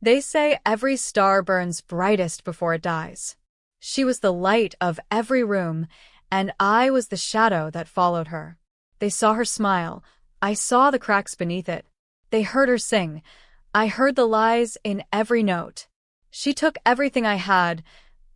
They say every star burns brightest before it dies. She was the light of every room, and I was the shadow that followed her. They saw her smile. I saw the cracks beneath it. They heard her sing. I heard the lies in every note. She took everything I had,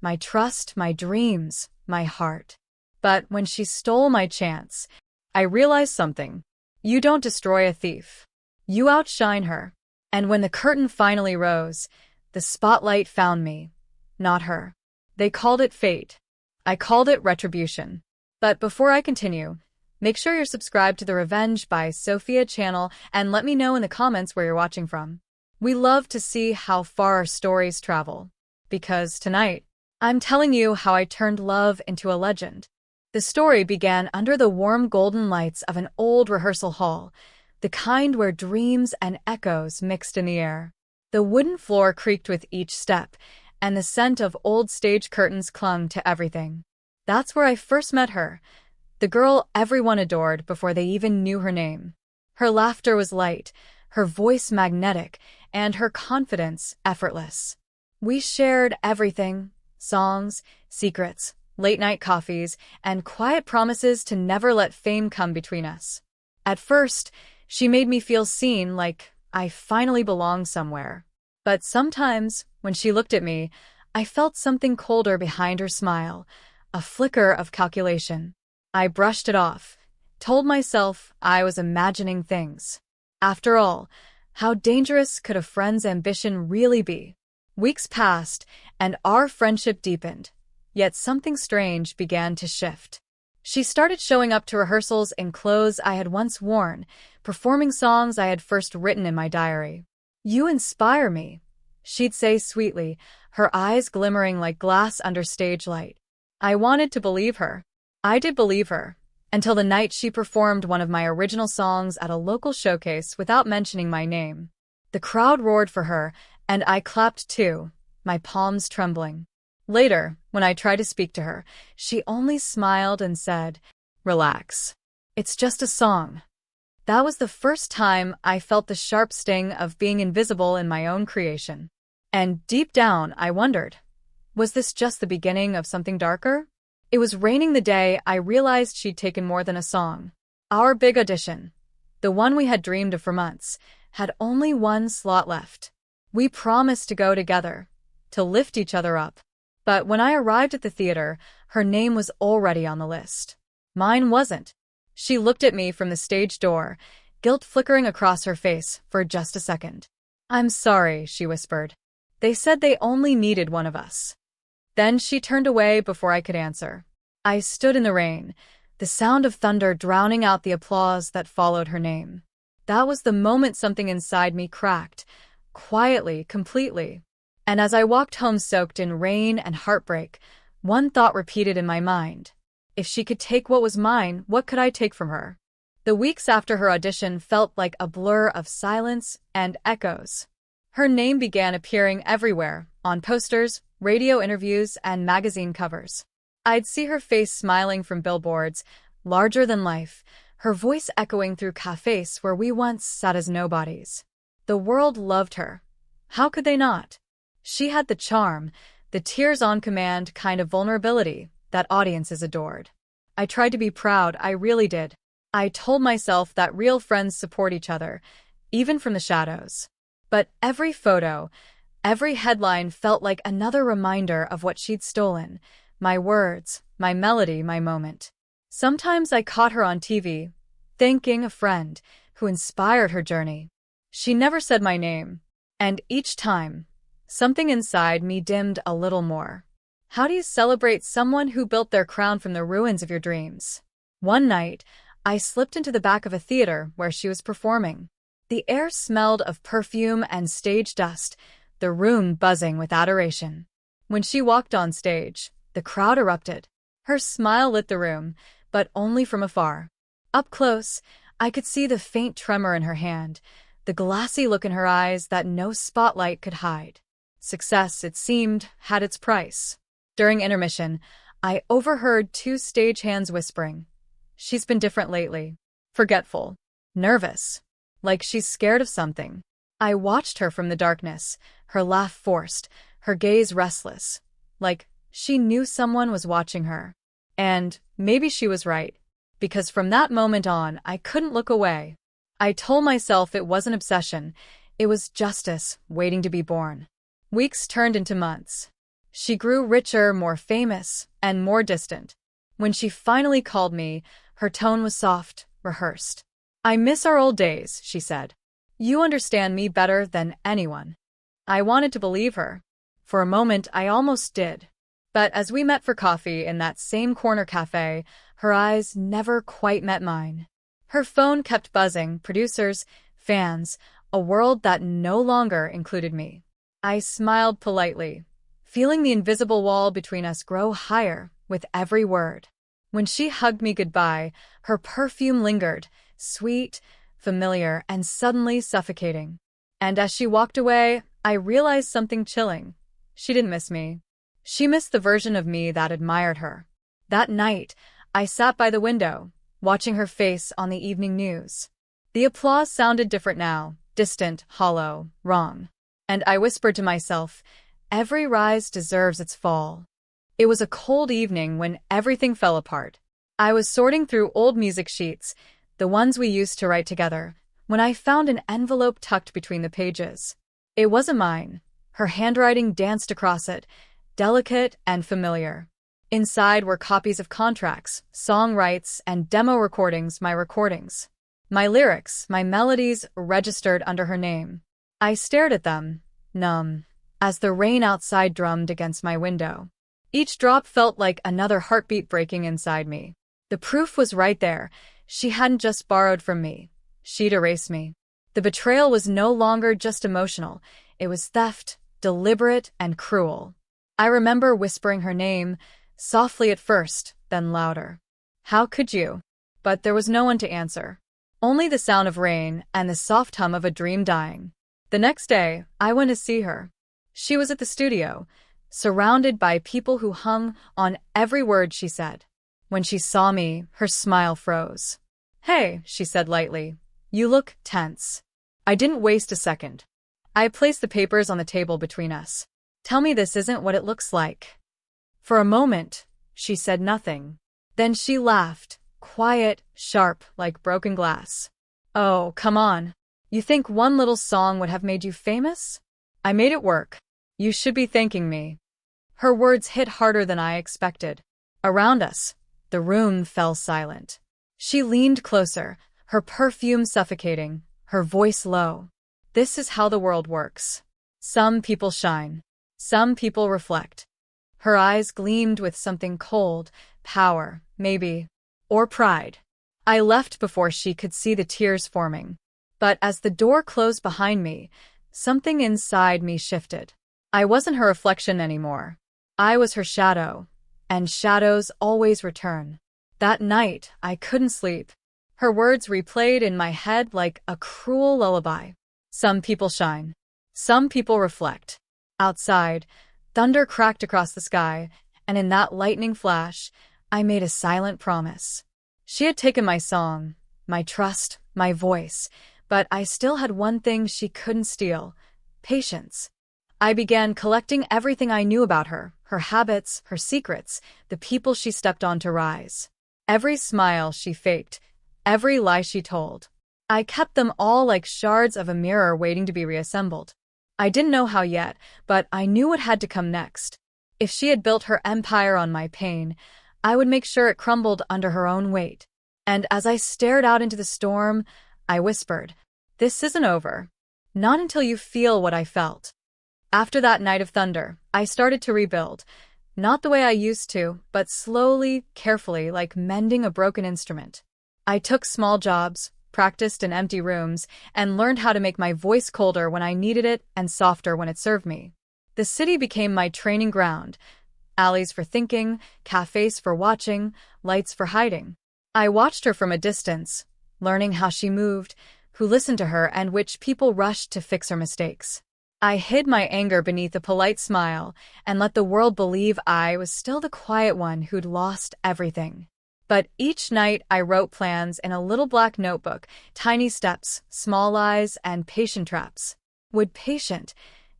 my trust, my dreams, my heart. But when she stole my chance, I realized something. You don't destroy a thief. You outshine her. And when the curtain finally rose, the spotlight found me, not her. They called it fate. I called it retribution. But before I continue, make sure you're subscribed to the Revenge by Sophia channel and let me know in the comments where you're watching from. We love to see how far our stories travel. Because tonight, I'm telling you how I turned love into a legend. The story began under the warm golden lights of an old rehearsal hall, the kind where dreams and echoes mixed in the air. The wooden floor creaked with each step, and the scent of old stage curtains clung to everything. That's where I first met her, the girl everyone adored before they even knew her name. Her laughter was light, her voice magnetic, and her confidence effortless. We shared everything: songs, secrets, late-night coffees, and quiet promises to never let fame come between us. At first, she made me feel seen, like I finally belonged somewhere. But sometimes, when she looked at me, I felt something colder behind her smile, a flicker of calculation. I brushed it off, told myself I was imagining things. After all, how dangerous could a friend's ambition really be? Weeks passed, and our friendship deepened. Yet something strange began to shift. She started showing up to rehearsals in clothes I had once worn, performing songs I had first written in my diary. "You inspire me," she'd say sweetly, her eyes glimmering like glass under stage light. I wanted to believe her. I did believe her, until the night she performed one of my original songs at a local showcase without mentioning my name. The crowd roared for her, and I clapped too, my palms trembling. Later, when I tried to speak to her, she only smiled and said, "Relax. It's just a song." That was the first time I felt the sharp sting of being invisible in my own creation. And deep down, I wondered, was this just the beginning of something darker? It was raining the day I realized she'd taken more than a song. Our big audition, the one we had dreamed of for months, had only one slot left. We promised to go together, to lift each other up. But when I arrived at the theater, her name was already on the list. Mine wasn't. She looked at me from the stage door, guilt flickering across her face for just a second. "I'm sorry," she whispered. "They said they only needed one of us." Then she turned away before I could answer. I stood in the rain, the sound of thunder drowning out the applause that followed her name. That was the moment something inside me cracked, quietly, completely. And as I walked home soaked in rain and heartbreak, one thought repeated in my mind. If she could take what was mine, what could I take from her? The weeks after her audition felt like a blur of silence and echoes. Her name began appearing everywhere, on posters, radio interviews, and magazine covers. I'd see her face smiling from billboards, larger than life, her voice echoing through cafes where we once sat as nobodies. The world loved her. How could they not? She had the charm, the tears-on-command kind of vulnerability that audiences adored. I tried to be proud, I really did. I told myself that real friends support each other, even from the shadows. But every photo, every headline felt like another reminder of what she'd stolen. My words, my melody, my moment. Sometimes I caught her on TV, thanking a friend who inspired her journey. She never said my name, and each time, something inside me dimmed a little more. How do you celebrate someone who built their crown from the ruins of your dreams? One night, I slipped into the back of a theater where she was performing. The air smelled of perfume and stage dust, the room buzzing with adoration. When she walked on stage, the crowd erupted. Her smile lit the room, but only from afar. Up close, I could see the faint tremor in her hand, the glassy look in her eyes that no spotlight could hide. Success, it seemed, had its price. During intermission, I overheard two stagehands whispering, "She's been different lately. Forgetful. Nervous. Like she's scared of something." I watched her from the darkness, her laugh forced, her gaze restless, like she knew someone was watching her. And maybe she was right, because from that moment on, I couldn't look away. I told myself it wasn't obsession, it was justice waiting to be born. Weeks turned into months. She grew richer, more famous, and more distant. When she finally called me, her tone was soft, rehearsed. "I miss our old days," she said. "You understand me better than anyone." I wanted to believe her. For a moment, I almost did. But as we met for coffee in that same corner cafe, her eyes never quite met mine. Her phone kept buzzing, producers, fans, a world that no longer included me. I smiled politely, feeling the invisible wall between us grow higher with every word. When she hugged me goodbye, her perfume lingered, sweet, familiar, and suddenly suffocating. And as she walked away, I realized something chilling. She didn't miss me. She missed the version of me that admired her. That night, I sat by the window, watching her face on the evening news. The applause sounded different now, distant, hollow, wrong. And I whispered to myself, every rise deserves its fall. It was a cold evening when everything fell apart. I was sorting through old music sheets, the ones we used to write together, when I found an envelope tucked between the pages. It wasn't mine. Her handwriting danced across it, delicate and familiar. Inside were copies of contracts, song rights, and demo recordings, my recordings. My lyrics, my melodies registered under her name. I stared at them, numb, as the rain outside drummed against my window. Each drop felt like another heartbeat breaking inside me. The proof was right there. She hadn't just borrowed from me. She'd erased me. The betrayal was no longer just emotional. It was theft, deliberate and cruel. I remember whispering her name, softly at first, then louder. "How could you?" But there was no one to answer. Only the sound of rain and the soft hum of a dream dying. The next day, I went to see her. She was at the studio, surrounded by people who hung on every word she said. When she saw me, her smile froze. "Hey," she said lightly, "you look tense." I didn't waste a second. I placed the papers on the table between us. "Tell me this isn't what it looks like." For a moment, she said nothing. Then she laughed, quiet, sharp, like broken glass. "Oh, come on. You think one little song would have made you famous? I made it work. You should be thanking me." Her words hit harder than I expected. Around us, the room fell silent. She leaned closer, her perfume suffocating, her voice low. "This is how the world works. Some people shine. Some people reflect." Her eyes gleamed with something cold, power, maybe, or pride. I left before she could see the tears forming. But as the door closed behind me, something inside me shifted. I wasn't her reflection anymore. I was her shadow, and shadows always return. That night, I couldn't sleep. Her words replayed in my head like a cruel lullaby. Some people shine. Some people reflect. Outside, thunder cracked across the sky, and in that lightning flash, I made a silent promise. She had taken my song, my trust, my voice, but I still had one thing she couldn't steal: patience. I began collecting everything I knew about her habits, her secrets, the people she stepped on to rise. Every smile she faked, every lie she told. I kept them all like shards of a mirror waiting to be reassembled. I didn't know how yet, but I knew what had to come next. If she had built her empire on my pain, I would make sure it crumbled under her own weight. And as I stared out into the storm, I whispered, "This isn't over. Not until you feel what I felt." After that night of thunder, I started to rebuild. Not the way I used to, but slowly, carefully, like mending a broken instrument. I took small jobs, practiced in empty rooms, and learned how to make my voice colder when I needed it and softer when it served me. The city became my training ground. Alleys for thinking, cafes for watching, lights for hiding. I watched her from a distance, learning how she moved, who listened to her, and which people rushed to fix her mistakes. I hid my anger beneath a polite smile and let the world believe I was still the quiet one who'd lost everything. But each night I wrote plans in a little black notebook, tiny steps, small lies, and patient traps. Would patient,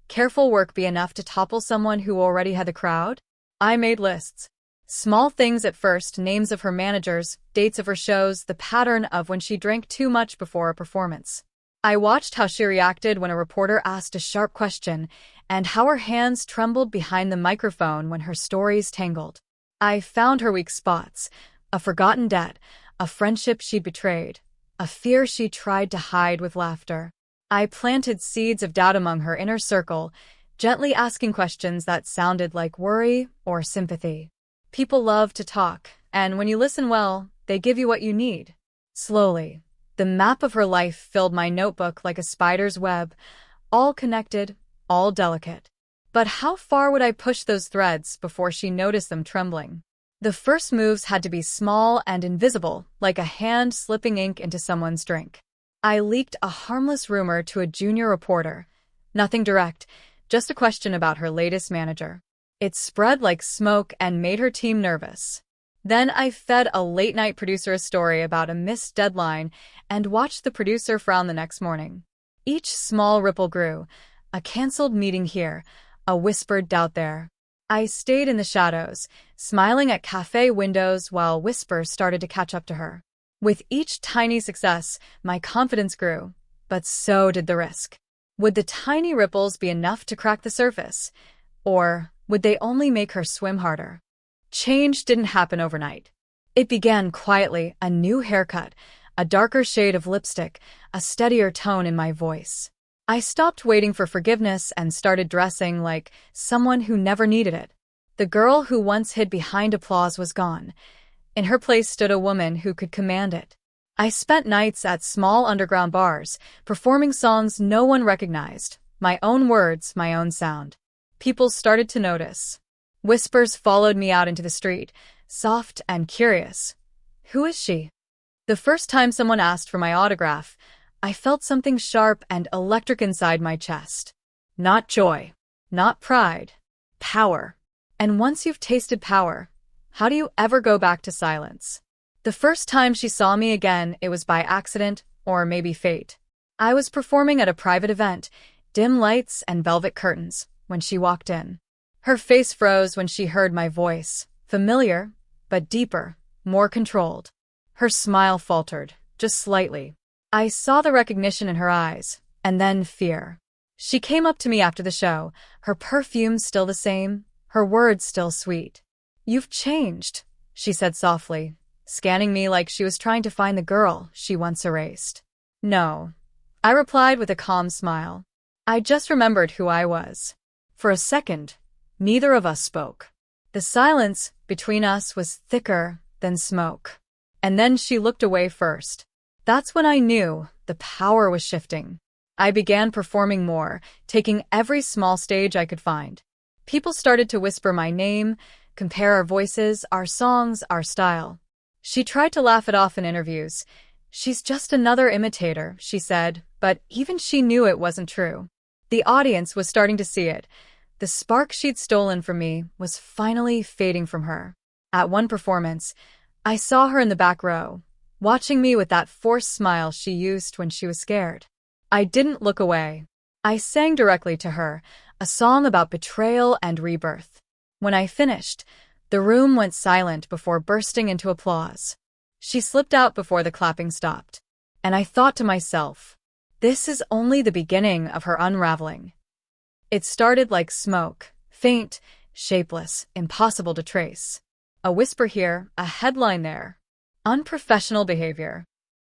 careful work be enough to topple someone who already had the crowd? I made lists. Small things at first, names of her managers, dates of her shows, the pattern of when she drank too much before a performance. I watched how she reacted when a reporter asked a sharp question, and how her hands trembled behind the microphone when her stories tangled. I found her weak spots, a forgotten debt, a friendship she'd betrayed, a fear she tried to hide with laughter. I planted seeds of doubt among her inner circle, gently asking questions that sounded like worry or sympathy. People love to talk, and when you listen well, they give you what you need. Slowly, the map of her life filled my notebook like a spider's web, all connected, all delicate. But how far would I push those threads before she noticed them trembling? The first moves had to be small and invisible, like a hand slipping ink into someone's drink. I leaked a harmless rumor to a junior reporter. Nothing direct, just a question about her latest manager. It spread like smoke and made her team nervous. Then I fed a late-night producer a story about a missed deadline and watched the producer frown the next morning. Each small ripple grew, a canceled meeting here, a whispered doubt there. I stayed in the shadows, smiling at cafe windows while whispers started to catch up to her. With each tiny success, my confidence grew, but so did the risk. Would the tiny ripples be enough to crack the surface? Or would they only make her swim harder? Change didn't happen overnight. It began quietly, a new haircut, a darker shade of lipstick, a steadier tone in my voice. I stopped waiting for forgiveness and started dressing like someone who never needed it. The girl who once hid behind applause was gone. In her place stood a woman who could command it. I spent nights at small underground bars, performing songs no one recognized, my own words, my own sound. People started to notice. Whispers followed me out into the street, soft and curious. Who is she? The first time someone asked for my autograph, I felt something sharp and electric inside my chest. Not joy, not pride, power. And once you've tasted power, how do you ever go back to silence? The first time she saw me again, it was by accident, or maybe fate. I was performing at a private event, dim lights and velvet curtains, when she walked in. Her face froze when she heard my voice, familiar, but deeper, more controlled. Her smile faltered, just slightly. I saw the recognition in her eyes, and then fear. She came up to me after the show, her perfume still the same, her words still sweet. "You've changed," she said softly, scanning me like she was trying to find the girl she once erased. "No," I replied with a calm smile. I just remembered who I was. For a second, neither of us spoke. The silence between us was thicker than smoke. And then she looked away first. That's when I knew the power was shifting. I began performing more, taking every small stage I could find. People started to whisper my name, compare our voices, our songs, our style. She tried to laugh it off in interviews. "She's just another imitator," she said, but even she knew it wasn't true. The audience was starting to see it. The spark she'd stolen from me was finally fading from her. At one performance, I saw her in the back row, watching me with that forced smile she used when she was scared. I didn't look away. I sang directly to her, a song about betrayal and rebirth. When I finished, the room went silent before bursting into applause. She slipped out before the clapping stopped. And I thought to myself, this is only the beginning of her unraveling. It started like smoke, faint, shapeless, impossible to trace. A whisper here, a headline there. Unprofessional behavior.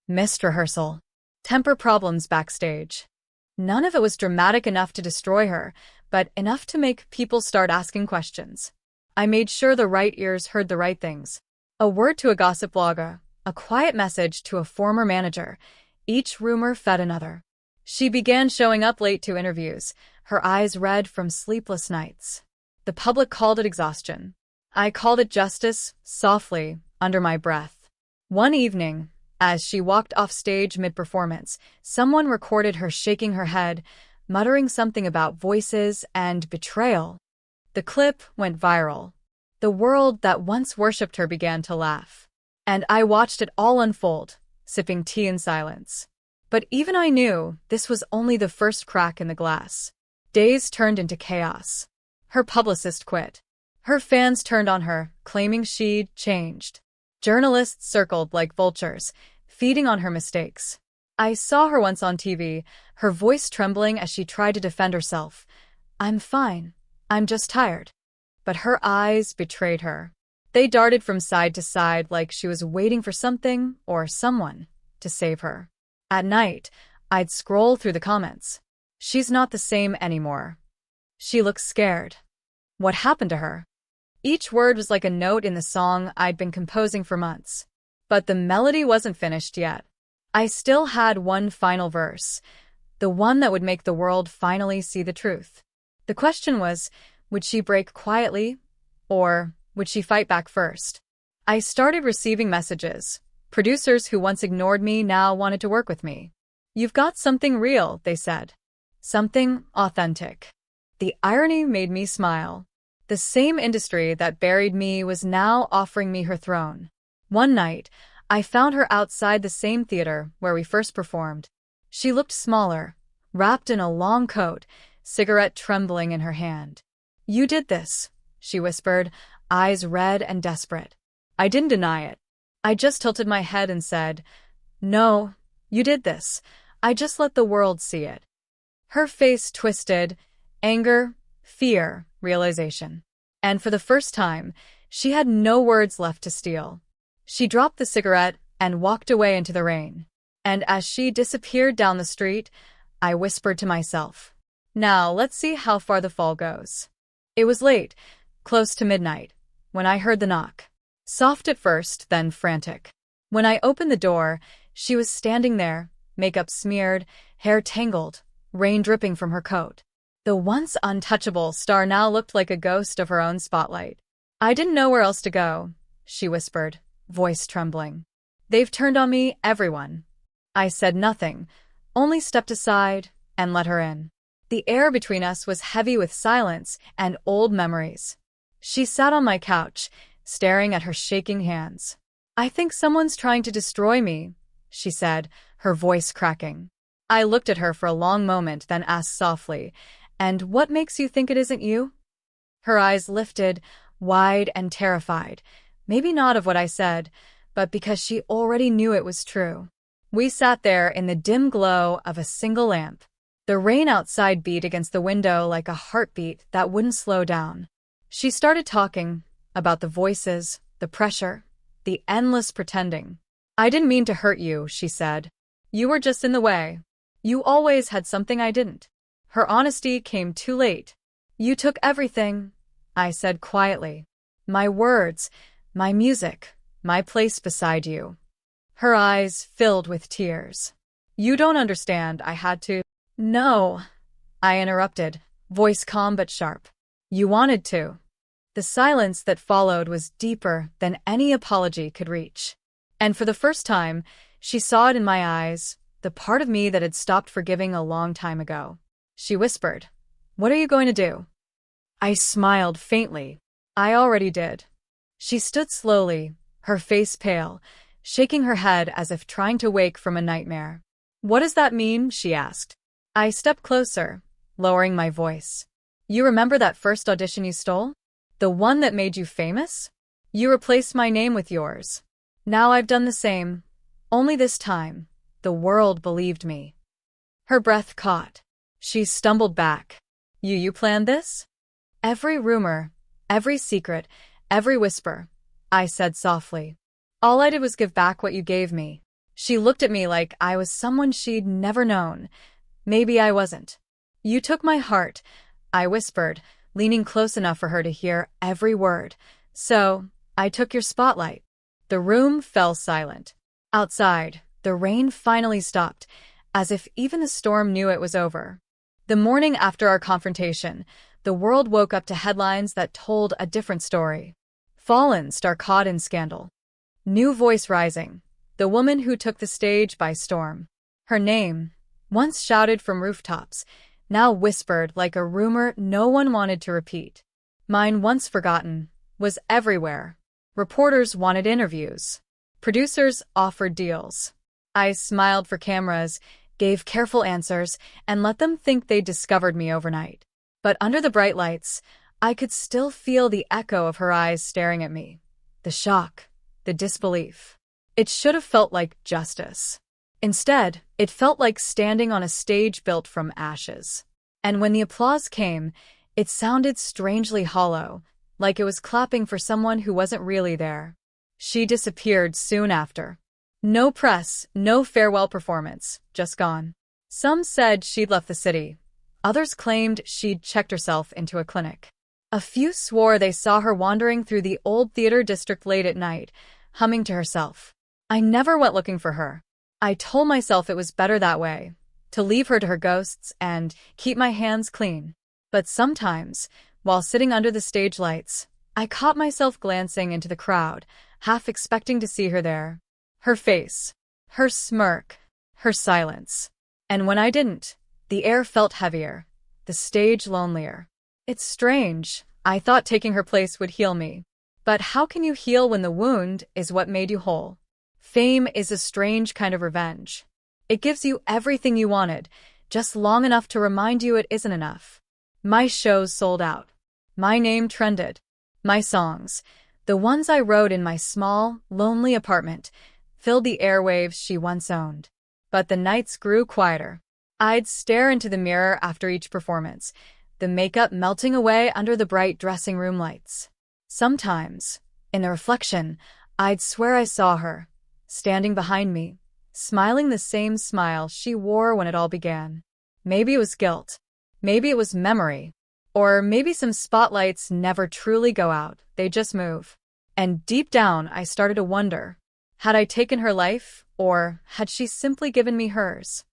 Missed rehearsal. Temper problems backstage. None of it was dramatic enough to destroy her, but enough to make people start asking questions. I made sure the right ears heard the right things. A word to a gossip blogger, a quiet message to a former manager. Each rumor fed another. She began showing up late to interviews, her eyes red from sleepless nights. The public called it exhaustion. I called it justice, softly, under my breath. One evening, as she walked off stage mid-performance, someone recorded her shaking her head, muttering something about voices and betrayal. The clip went viral. The world that once worshipped her began to laugh. And I watched it all unfold, sipping tea in silence. But even I knew this was only the first crack in the glass. Days turned into chaos. Her publicist quit. Her fans turned on her, claiming she'd changed. Journalists circled like vultures, feeding on her mistakes. I saw her once on TV, her voice trembling as she tried to defend herself. "I'm fine. I'm just tired." But her eyes betrayed her. They darted from side to side like she was waiting for something or someone to save her. At night, I'd scroll through the comments. "She's not the same anymore. She looks scared. What happened to her?" Each word was like a note in the song I'd been composing for months. But the melody wasn't finished yet. I still had one final verse, the one that would make the world finally see the truth. The question was, would she break quietly, or would she fight back first? I started receiving messages. Producers who once ignored me now wanted to work with me. "You've got something real," they said. "Something authentic." The irony made me smile. The same industry that buried me was now offering me her throne. One night, I found her outside the same theater where we first performed. She looked smaller, wrapped in a long coat, cigarette trembling in her hand. "You did this," she whispered, eyes red and desperate. I didn't deny it. I just tilted my head and said, "No, you did this. I just let the world see it." Her face twisted, anger, fear, realization. And for the first time, she had no words left to steal. She dropped the cigarette and walked away into the rain. And as she disappeared down the street, I whispered to myself, "Now let's see how far the fall goes." It was late, close to midnight, when I heard the knock. Soft at first, then frantic. When I opened the door, she was standing there, makeup smeared, hair tangled, rain dripping from her coat. The once untouchable star now looked like a ghost of her own spotlight. "I didn't know where else to go," she whispered, voice trembling. "They've turned on me, everyone." I said nothing, only stepped aside and let her in. The air between us was heavy with silence and old memories. She sat on my couch, staring at her shaking hands. "I think someone's trying to destroy me," she said, her voice cracking. I looked at her for a long moment, then asked softly, "And what makes you think it isn't you?" Her eyes lifted, wide and terrified, maybe not of what I said, but because she already knew it was true. We sat there in the dim glow of a single lamp. The rain outside beat against the window like a heartbeat that wouldn't slow down. She started talking about the voices, the pressure, the endless pretending. "I didn't mean to hurt you," she said. "You were just in the way. You always had something I didn't." Her honesty came too late. "You took everything," I said quietly. "My words, my music, my place beside you." Her eyes filled with tears. "You don't understand, I had to." "No," I interrupted, voice calm but sharp. "You wanted to." The silence that followed was deeper than any apology could reach. And for the first time, she saw it in my eyes, the part of me that had stopped forgiving a long time ago. She whispered, "What are you going to do?" I smiled faintly. "I already did." She stood slowly, her face pale, shaking her head as if trying to wake from a nightmare. "What does that mean?" she asked. I stepped closer, lowering my voice. "You remember that first audition you stole? The one that made you famous? You replaced my name with yours. Now I've done the same. Only this time, the world believed me." Her breath caught. She stumbled back. You planned this?" "Every rumor, every secret, every whisper," I said softly. "All I did was give back what you gave me." She looked at me like I was someone she'd never known. Maybe I wasn't. "You took my heart," I whispered, leaning close enough for her to hear every word. "So, I took your spotlight." The room fell silent. Outside, the rain finally stopped, as if even the storm knew it was over. The morning after our confrontation, the world woke up to headlines that told a different story. "Fallen star caught in scandal." New voice rising. The woman who took the stage by storm. Her name, once shouted from rooftops, now whispered like a rumor no one wanted to repeat. Mine, once forgotten, was everywhere. Reporters wanted interviews. Producers offered deals. I smiled for cameras, gave careful answers, and let them think they'd discovered me overnight. But under the bright lights, I could still feel the echo of her eyes staring at me. The shock, the disbelief. It should have felt like justice. Instead, it felt like standing on a stage built from ashes. And when the applause came, it sounded strangely hollow, like it was clapping for someone who wasn't really there. She disappeared soon after. No press, no farewell performance, just gone. Some said she'd left the city. Others claimed she'd checked herself into a clinic. A few swore they saw her wandering through the old theater district late at night, humming to herself. I never went looking for her. I told myself it was better that way, to leave her to her ghosts and keep my hands clean. But sometimes, while sitting under the stage lights, I caught myself glancing into the crowd, half expecting to see her there. Her face, her smirk, her silence. And when I didn't, the air felt heavier, the stage lonelier. It's strange. I thought taking her place would heal me. But how can you heal when the wound is what made you whole? Fame is a strange kind of revenge. It gives you everything you wanted, just long enough to remind you it isn't enough. My shows sold out. My name trended. My songs, the ones I wrote in my small, lonely apartment, filled the airwaves she once owned. But the nights grew quieter. I'd stare into the mirror after each performance, the makeup melting away under the bright dressing room lights. Sometimes, in the reflection, I'd swear I saw her, standing behind me, smiling the same smile she wore when it all began. Maybe it was guilt. Maybe it was memory. Or maybe some spotlights never truly go out, they just move. And deep down, I started to wonder, had I taken her life, or had she simply given me hers?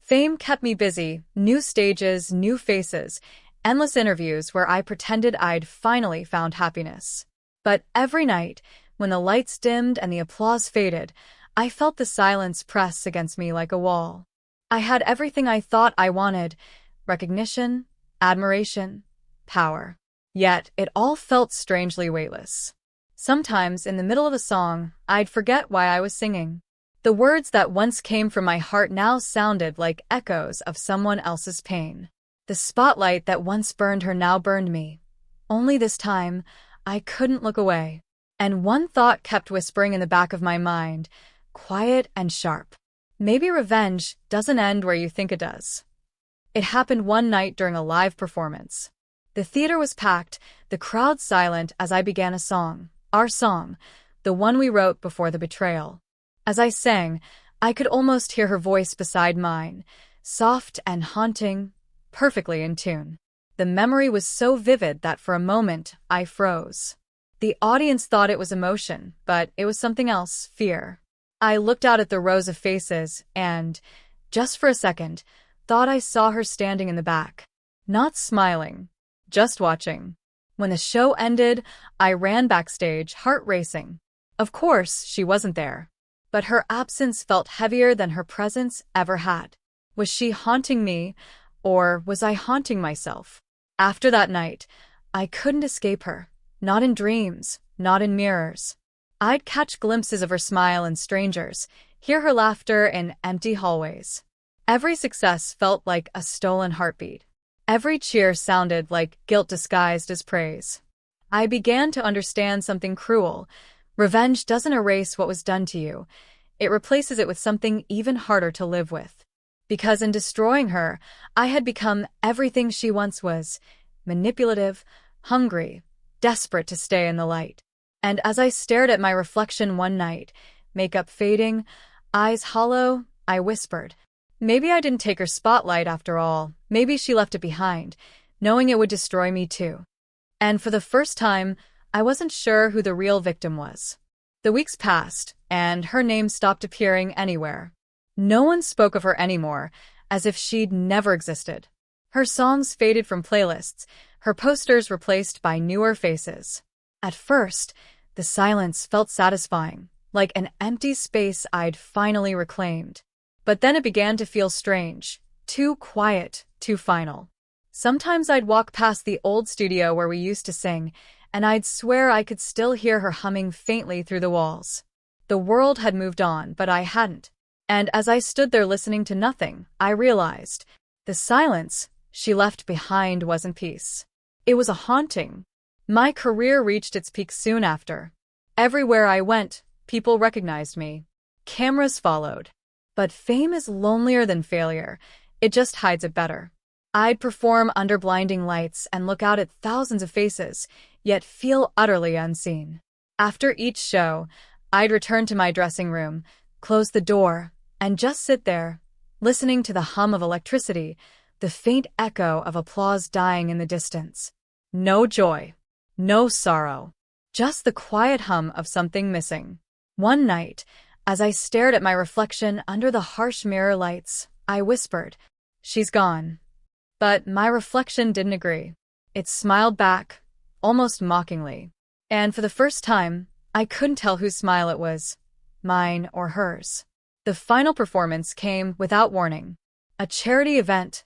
Fame kept me busy, new stages, new faces, endless interviews where I pretended I'd finally found happiness. But every night, when the lights dimmed and the applause faded, I felt the silence press against me like a wall. I had everything I thought I wanted: recognition, admiration, power. Yet it all felt strangely weightless. Sometimes, in the middle of a song, I'd forget why I was singing. The words that once came from my heart now sounded like echoes of someone else's pain. The spotlight that once burned her now burned me. Only this time, I couldn't look away. And one thought kept whispering in the back of my mind, quiet and sharp. Maybe revenge doesn't end where you think it does. It happened one night during a live performance. The theater was packed, the crowd silent as I began a song. Our song, the one we wrote before the betrayal. As I sang, I could almost hear her voice beside mine, soft and haunting, perfectly in tune. The memory was so vivid that for a moment I froze. The audience thought it was emotion, but it was something else, fear. I looked out at the rows of faces and, just for a second, thought I saw her standing in the back. Not smiling, just watching. When the show ended, I ran backstage, heart racing. Of course, she wasn't there. But her absence felt heavier than her presence ever had. Was she haunting me, or was I haunting myself? After that night, I couldn't escape her. Not in dreams, not in mirrors. I'd catch glimpses of her smile in strangers, hear her laughter in empty hallways. Every success felt like a stolen heartbeat. Every cheer sounded like guilt disguised as praise. I began to understand something cruel. Revenge doesn't erase what was done to you. It replaces it with something even harder to live with. Because in destroying her, I had become everything she once was: manipulative, hungry, desperate to stay in the light. And as I stared at my reflection one night, makeup fading, eyes hollow, I whispered, maybe I didn't take her spotlight after all. Maybe she left it behind, knowing it would destroy me too. And for the first time, I wasn't sure who the real victim was. The weeks passed, and her name stopped appearing anywhere. No one spoke of her anymore, as if she'd never existed. Her songs faded from playlists, her posters replaced by newer faces. At first, the silence felt satisfying, like an empty space I'd finally reclaimed. But then it began to feel strange, too quiet, too final. Sometimes I'd walk past the old studio where we used to sing, and I'd swear I could still hear her humming faintly through the walls. The world had moved on, but I hadn't. And as I stood there listening to nothing, I realized the silence she left behind wasn't peace. It was a haunting. My career reached its peak soon after. Everywhere I went, people recognized me. Cameras followed. But fame is lonelier than failure. It just hides it better. I'd perform under blinding lights and look out at thousands of faces, yet feel utterly unseen. After each show, I'd return to my dressing room, close the door, and just sit there, listening to the hum of electricity, the faint echo of applause dying in the distance. No joy, no sorrow, just the quiet hum of something missing. One night, as I stared at my reflection under the harsh mirror lights, I whispered, "She's gone." But my reflection didn't agree. It smiled back, almost mockingly. And for the first time, I couldn't tell whose smile it was, mine or hers. The final performance came without warning. A charity event.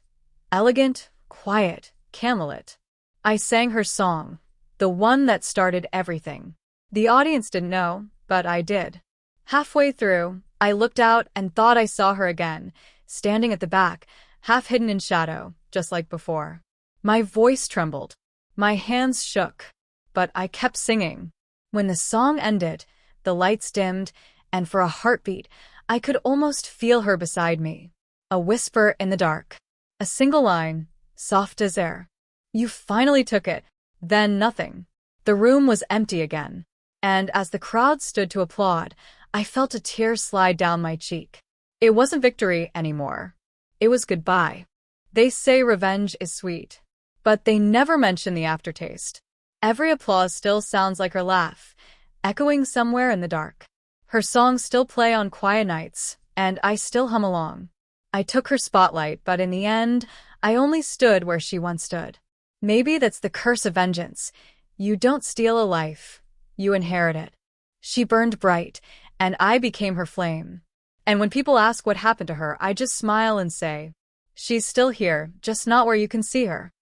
Elegant, quiet, candlelit. I sang her song, the one that started everything. The audience didn't know, but I did. Halfway through, I looked out and thought I saw her again, standing at the back, half hidden in shadow, just like before. My voice trembled. My hands shook. But I kept singing. When the song ended, the lights dimmed, and for a heartbeat, I could almost feel her beside me. A whisper in the dark. A single line, soft as air. "You finally took it." Then nothing. The room was empty again. And as the crowd stood to applaud, I felt a tear slide down my cheek. It wasn't victory anymore. It was goodbye. They say revenge is sweet, but they never mention the aftertaste. Every applause still sounds like her laugh, echoing somewhere in the dark. Her songs still play on quiet nights, and I still hum along. I took her spotlight, but in the end, I only stood where she once stood. Maybe that's the curse of vengeance. You don't steal a life, you inherit it. She burned bright, and I became her flame. And when people ask what happened to her, I just smile and say, "She's still here, just not where you can see her."